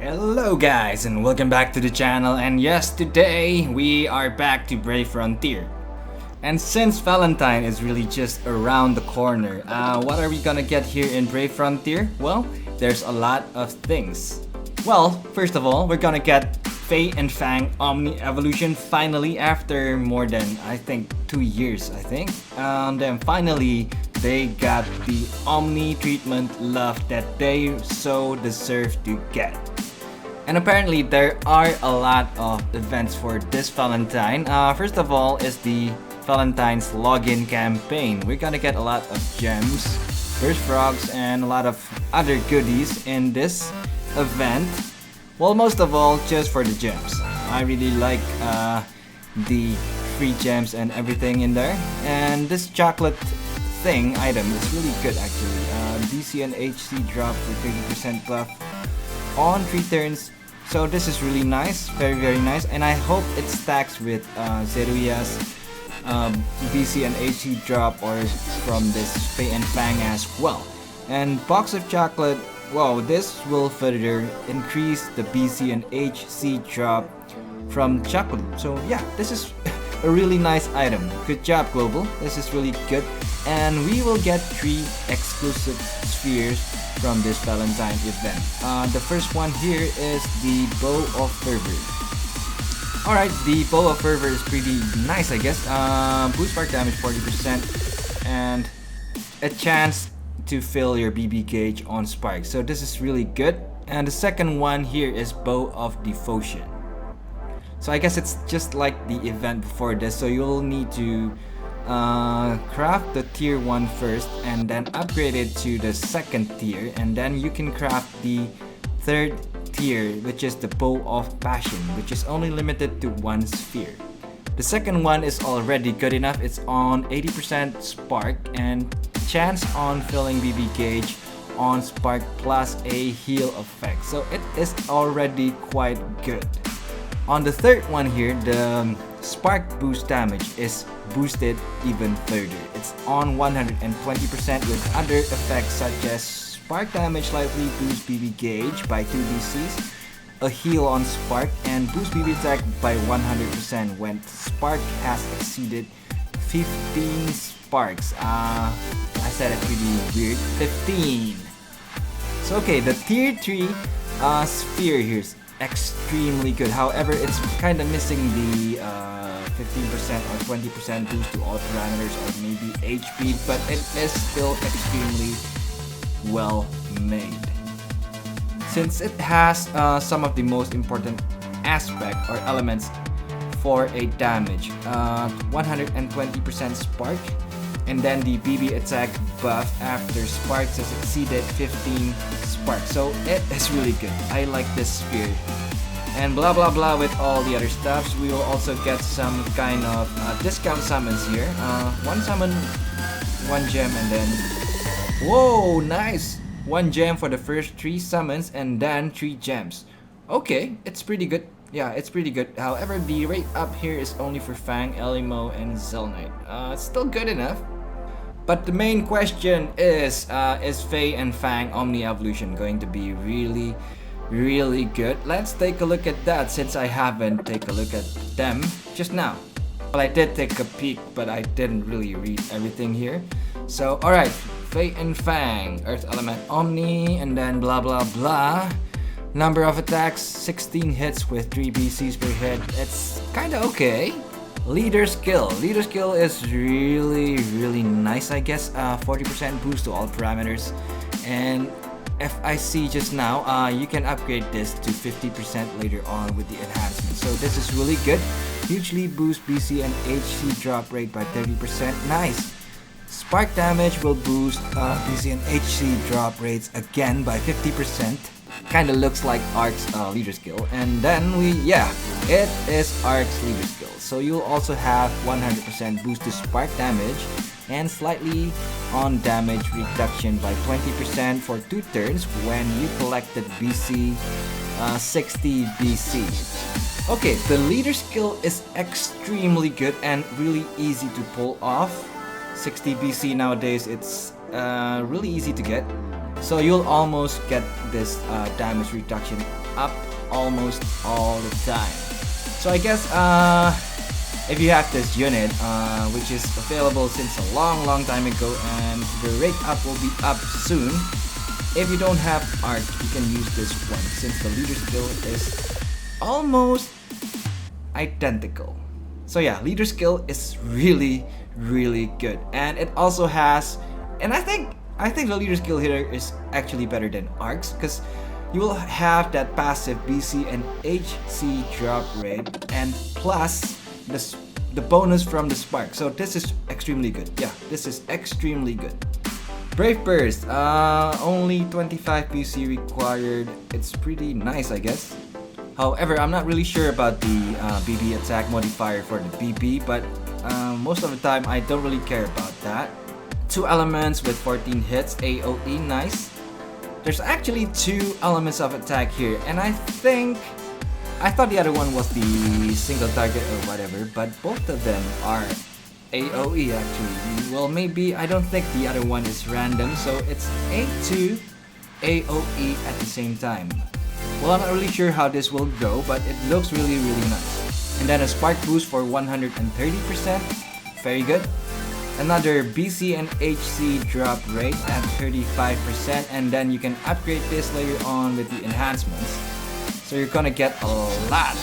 Hello guys and welcome back to the channel, and yes, today we are back to Brave Frontier. And since Valentine is really just around the corner, what are we gonna get here in Brave Frontier? Well, there's a lot of things. Well, first of all, we're gonna get Fei and Fang Omni Evolution finally after more than, I think, 2 years, And then finally, they got the Omni Treatment love that they so deserve to get. And apparently there are a lot of events for this Valentine. First of all is the Valentine's login campaign. We're gonna get a lot of gems, burst frogs, and a lot of other goodies in this event. Well, most of all, just for the gems. I really like the free gems and everything in there. And this chocolate thing item is really good actually. DC and HC drop for 30% buff on 3 turns. So this is really nice, very nice, and I hope it stacks with Zeruya's BC and HC drop or from this Fei and Fang as well. And box of chocolate, wow, this will further increase the BC and HC drop from chocolate. So yeah, this is a really nice item. Good job, Global. This is really good. And we will get 3 exclusive spheres from this Valentine event. The first one here is the Bow of Fervor. Alright, the Bow of Fervor is pretty nice, I guess. Boost spark damage 40% and a chance to fill your BB gauge on spark. So this is really good. And the second one here is Bow of Devotion. So I guess it's just like the event before this, so you'll need to craft the tier 1 first and then upgrade it to the second tier, and then you can craft the third tier, which is the Bow of Passion, which is only limited to 1 sphere. The second one is already good enough. It's on 80% spark and chance on filling BB gauge on spark plus a heal effect, so it is already quite good. On the third one here, the spark boost damage is boosted even further. It's on 120% with other effects such as spark damage slightly boost BB gauge by 2 DCs, a heal on spark, and boost BB attack by 100% when spark has exceeded 15 sparks. I said it pretty weird. 15. So okay, the tier 3 sphere here is extremely good. However, it's kind of missing the 15% or 20% boost to all parameters or maybe HP, but it is still extremely well made. Since it has some of the most important aspect or elements for a damage, 120% spark, and then the BB attack buff after sparks has exceeded 15 sparks. So it is really good. I like this sphere. And blah blah blah with all the other stuffs. We will also get some kind of discount summons here. 1 summon, 1 gem, and then whoa, nice! 1 gem for the first 3 summons and then 3 gems. Okay, it's pretty good. Yeah, it's pretty good. However, the rate up here is only for Fang, Elimo, and Zelnite. It's still good enough. But the main question is Fei and Fang Omni Evolution going to be really good? Let's take a look at that, since I haven't taken a look at them just now. Well, I did take a peek, but I didn't really read everything here. So alright, Fei and Fang, Earth Element Omni, and then blah blah blah. Number of attacks, 16 hits with 3 BCs per hit. It's kinda okay. Leader skill is really nice, I guess. 40% boost to all parameters, and if I see just now, you can upgrade this to 50% later on with the enhancement. So this is really good. Hugely boost BC and HC drop rate by 30%. Nice. Spark damage will boost BC and HC drop rates again by 50%. Kinda looks like Arc's leader skill. And then it is Arc's leader skill. So you'll also have 100% boost to spark damage and slightly on damage reduction by 20% for 2 turns when you collected BC 60 BC. Okay, the leader skill is extremely good and really easy to pull off. 60 BC nowadays, it's really easy to get. So you'll almost get this damage reduction up almost all the time. So I guess if you have this unit, which is available since a long time ago, and the rate up will be up soon. If you don't have Arc, you can use this one since the leader skill is almost identical. So yeah, leader skill is really good, and it also has, and I think the leader skill here is actually better than Arc's because you will have that passive BC and HC drop rate, and plus the bonus from the spark. So this is extremely good. Yeah, this is extremely good. Brave Burst, only 25 BC required. It's pretty nice, I guess. However, I'm not really sure about the BB attack modifier for the BB, but most of the time I don't really care about that. 2 elements with 14 hits, AoE, nice. There's actually 2 elements of attack here, and I thought the other one was the single target or whatever, but both of them are AoE actually. Well, maybe, I don't think the other one is random, so it's A2 AoE at the same time. Well, I'm not really sure how this will go, but it looks really nice. And then a spark boost for 130%, very good. Another BC and HC drop rate at 35%, and then you can upgrade this later on with the enhancements. So you're gonna get a lot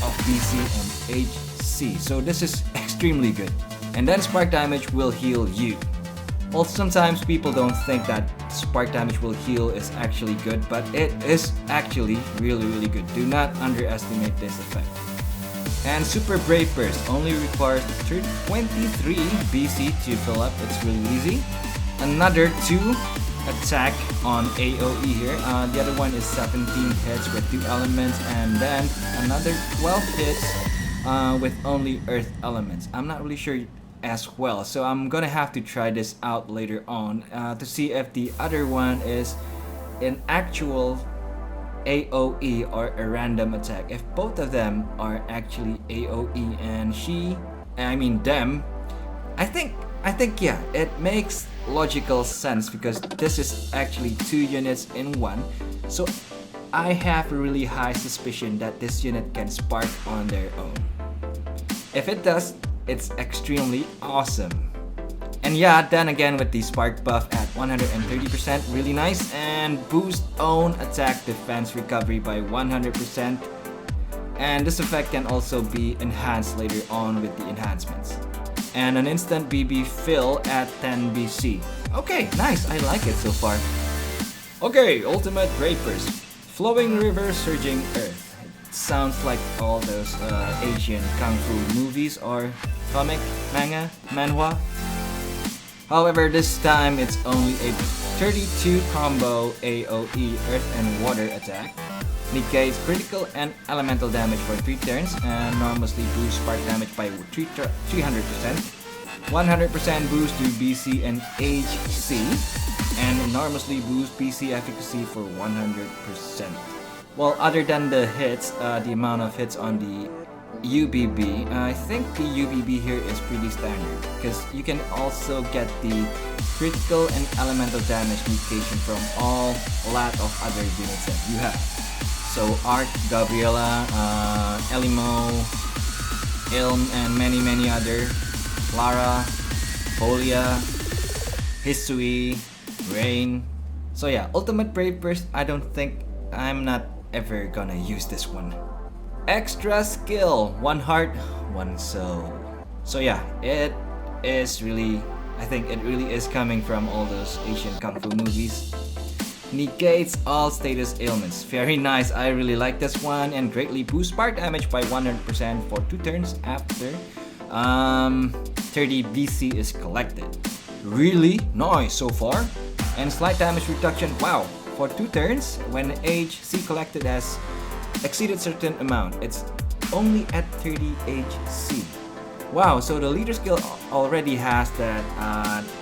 of BC and HC, so this is extremely good. And then spark damage will heal you. Well, sometimes people don't think that spark damage will heal is actually good, but it is actually really good. Do not underestimate this effect. And Super Brave Burst only requires 23 BC to fill up. It's really easy. Another 2 attack on AoE here. The other one is 17 hits with 2 elements, and then another 12 hits with only earth elements. I'm not really sure as well, so I'm gonna have to try this out later on to see if the other one is an actual AoE or a random attack. If both of them are actually AoE and them, I think yeah, it makes logical sense because this is actually 2 units in one. So I have a really high suspicion that this unit can spark on their own. If it does, it's extremely awesome. And yeah, then again with the spark buff at 130%, really nice, and boost own attack defense recovery by 100%. And this effect can also be enhanced later on with the enhancements. And an instant BB fill at 10 BC. Okay, nice, I like it so far. Okay, ultimate Rapers. Flowing river, surging earth. Sounds like all those Asian kung fu movies or comic, manga, manhwa. However, this time it's only a 32 combo AoE earth and water attack. Negates critical and elemental damage for 3 turns and enormously boosts spark damage by 300%. 100% boost to BC and HC, and enormously boost BC efficacy for 100%. Well, other than the hits, the amount of hits on the UBB, I think the UBB here is pretty standard because you can also get the critical and elemental damage negation from a lot of other units that you have. So Arc, Gabriella, Elimo, Ilm, and many other, Lara, Folia, Hisui, Rain. So yeah, Ultimate Brave Burst, I'm not ever gonna use this one. Extra skill, 1 heart, 1 soul. So yeah, it is really, I think it really is coming from all those Asian kung fu movies. Negates all status ailments. Very nice, I really like this one, and greatly boosts spark damage by 100% for 2 turns after 30 BC is collected. Really nice so far. And slight damage reduction, wow, for 2 turns when HC collected has exceeded certain amount. It's only at 30 HC. Wow, so the leader skill already has that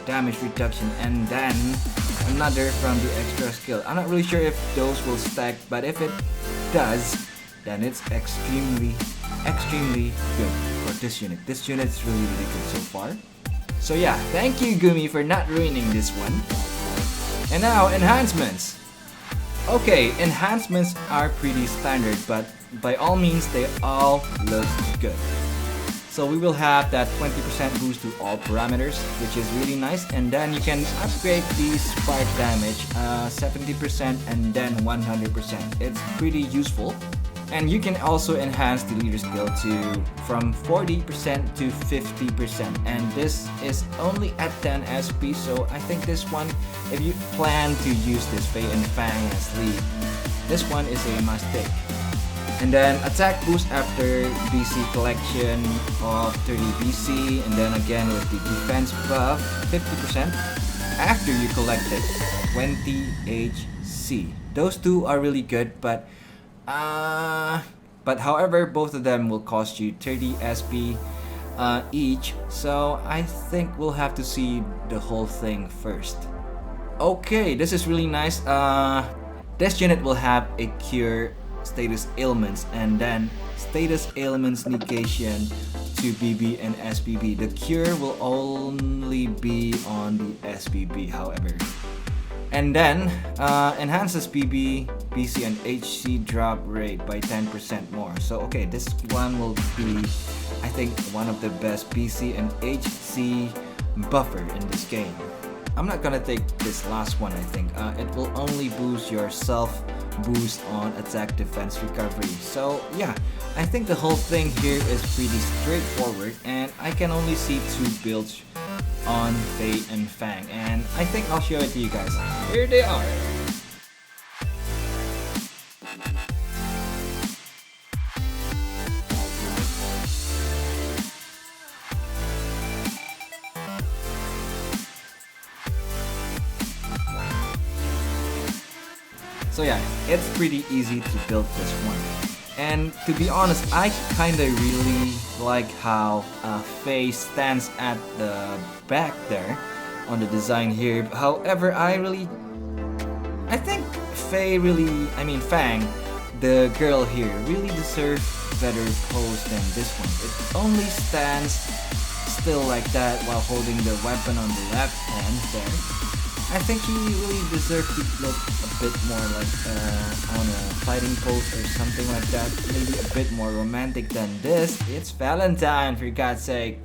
damage reduction, and then another from the extra skill. I'm not really sure if those will stack, but if it does, then it's extremely good for this unit. This unit is really good so far. So yeah, thank you Gumi for not ruining this one. And now enhancements. Okay, enhancements are pretty standard, but by all means they all look good. So we will have that 20% boost to all parameters, which is really nice, and then you can upgrade the spark damage 70% and then 100%. It's pretty useful. And you can also enhance the leader skill to from 40% to 50%, and this is only at 10 SP, so I think this one, if you plan to use this Fei and Fang as lead, this one is a must take. And then attack boost after BC collection of 30 BC, and then again with the defense buff 50% after you collected 20 HC. Those two are really good, but however, both of them will cost you 30 SP each, so I think we'll have to see the whole thing first. Okay, this is really nice. This unit will have a cure status ailments and then status ailments negation to BB and SBB. The cure will only be on the SBB, however. And then enhances BB, BC, and HC drop rate by 10% more. So okay, this one will be, I think, one of the best BC and HC buffer in this game. I'm not gonna take this last one, I think. It will only boost your self boost on attack, defense, recovery. So yeah, I think the whole thing here is pretty straightforward, and I can only see two builds on Fei and Fang, and I think I'll show it to you guys. Here they are. So yeah, it's pretty easy to build this one. And to be honest, I kinda really like how Fei stands at the back there on the design here. However, I think Fang, the girl here, really deserves better pose than this one. It only stands still like that while holding the weapon on the left hand there. I think he really deserved to look a bit more like on a fighting pose or something like that. Maybe a bit more romantic than this. It's Valentine, for God's sake.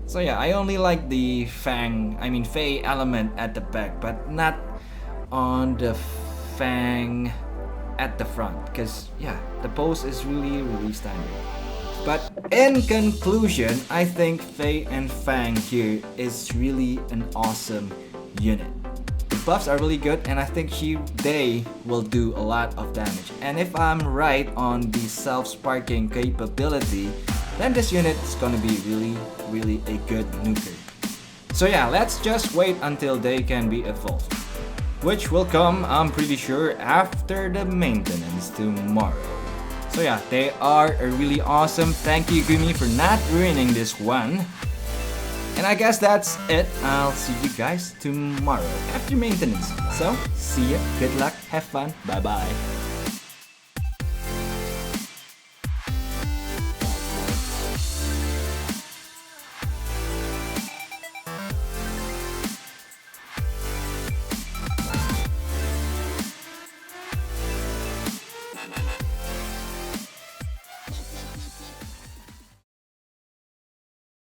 So yeah, I only like the Fei element at the back, but not on the Fang at the front. Because yeah, the pose is really standard. But in conclusion, I think Fei and Fang here is really an awesome unit. Buffs are really good, and I think they will do a lot of damage. And if I'm right on the self-sparking capability, then this unit is gonna be really a good nuker. So yeah, let's just wait until they can be evolved, which will come, I'm pretty sure, after the maintenance tomorrow. So yeah, they are really awesome. Thank you, Gumi, for not ruining this one. And I guess that's it. I'll see you guys tomorrow after maintenance. So, see ya, good luck, have fun, bye bye.